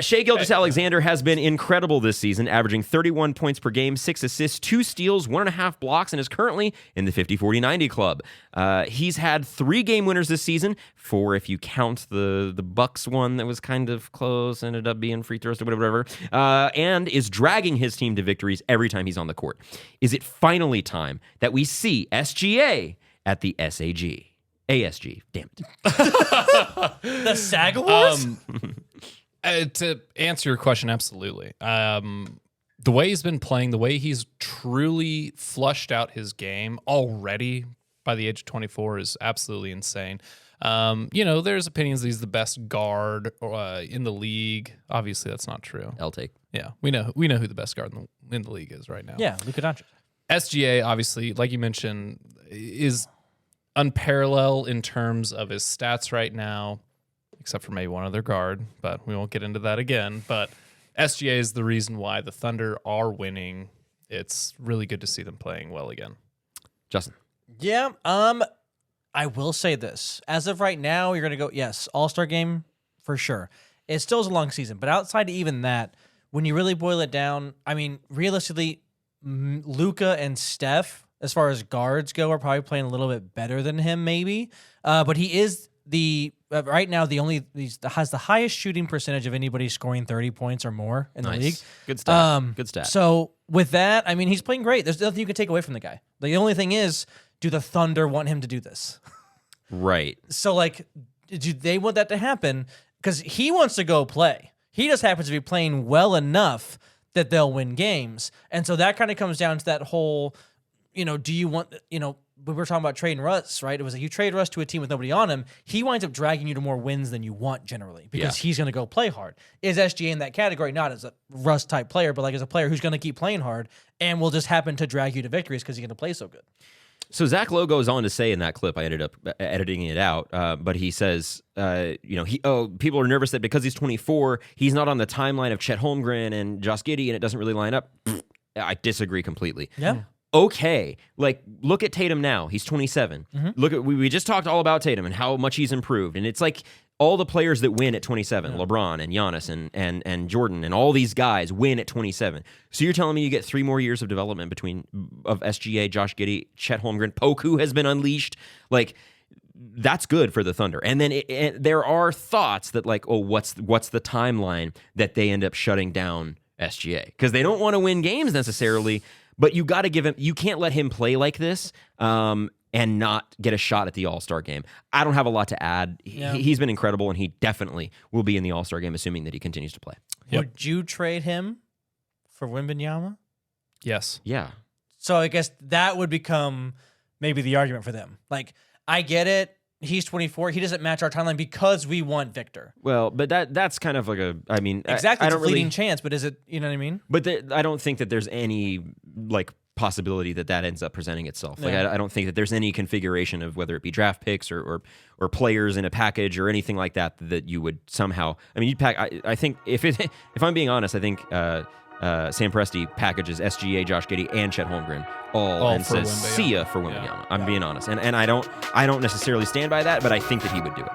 Shai Gilgeous-Alexander has been incredible this season, averaging 31 points per game, 6 assists, 2 steals, 1.5 blocks, and is currently in the 50-40-90 club. He's had 3 game winners this season, 4 if you count the Bucks one that was kind of close, ended up being free throws or whatever, and is dragging his team to victories every time he's on the court. Is it finally time that we see SGA at the SAG? ASG, damn it. The SAG Awards? To answer your question, absolutely. The way he's been playing, the way he's truly flushed out his game already by the age of 24 is absolutely insane. There's opinions that he's the best guard in the league. Obviously, that's not true. I'll take. Yeah, we know who the best guard in the league is right now. Yeah, Luka Doncic. SGA, obviously, like you mentioned, is unparalleled in terms of his stats right now, except for maybe one other guard, but we won't get into that again. But SGA is the reason why the Thunder are winning. It's really good to see them playing well again. Justin. Yeah, I will say this. As of right now, you're going to go, yes, All-Star game for sure. It still is a long season, but outside of even that, when you really boil it down, I mean, realistically, Luka and Steph, as far as guards go, are probably playing a little bit better than him, maybe. But he is right now he has the highest shooting percentage of anybody scoring 30 points or more in the league. Good stat. Good stat. So with that, I mean, he's playing great. There's nothing you can take away from the guy. The only thing is, do the Thunder want him to do this? Right. So, do they want that to happen? Because he wants to go play. He just happens to be playing well enough that they'll win games. And so that kind of comes down to that whole, do you want, we were talking about trading Russ, right? It was like you trade Russ to a team with nobody on him. He winds up dragging you to more wins than you want generally because he's going to go play hard. Is SGA in that category? Not as a Russ type player, but as a player who's going to keep playing hard and will just happen to drag you to victories because he's going to play so good. So Zach Lowe goes on to say in that clip, I ended up editing it out, but he says, people are nervous that because he's 24, he's not on the timeline of Chet Holmgren and Josh Giddey, and it doesn't really line up. I disagree completely. Yeah. Okay, look at Tatum now. He's 27. Mm-hmm. Look at we just talked all about Tatum and how much he's improved, and it's like all the players that win at 27, LeBron and Giannis and Jordan and all these guys win at 27. So you're telling me you get 3 more years of development of SGA, Josh Giddey, Chet Holmgren, Poku has been unleashed. That's good for the Thunder. And then there are thoughts that what's the timeline that they end up shutting down SGA because they don't want to win games necessarily. But you got to give him. You can't let him play like this and not get a shot at the All-Star game. I don't have a lot to add. Yeah. He's been incredible, and he definitely will be in the All-Star game, assuming that he continues to play. Yep. Would you trade him for Wembanyama? Yes. Yeah. So I guess that would become maybe the argument for them. I get it. He's 24. He doesn't match our timeline because we want Victor. Well, but that's kind of Exactly. I It's a don't fleeting really chance, but is it, you know what I mean? But I don't think that there's any possibility that ends up presenting itself. I don't think that there's any configuration of whether it be draft picks or players in a package or anything like that you would somehow. I mean, you'd pack. I think if I'm being honest, I think Sam Presti packages SGA, Josh Giddey, and Chet Holmgren all and says, "See ya" for Wembanyama. I'm being honest, and I don't necessarily stand by that, but I think that he would do it.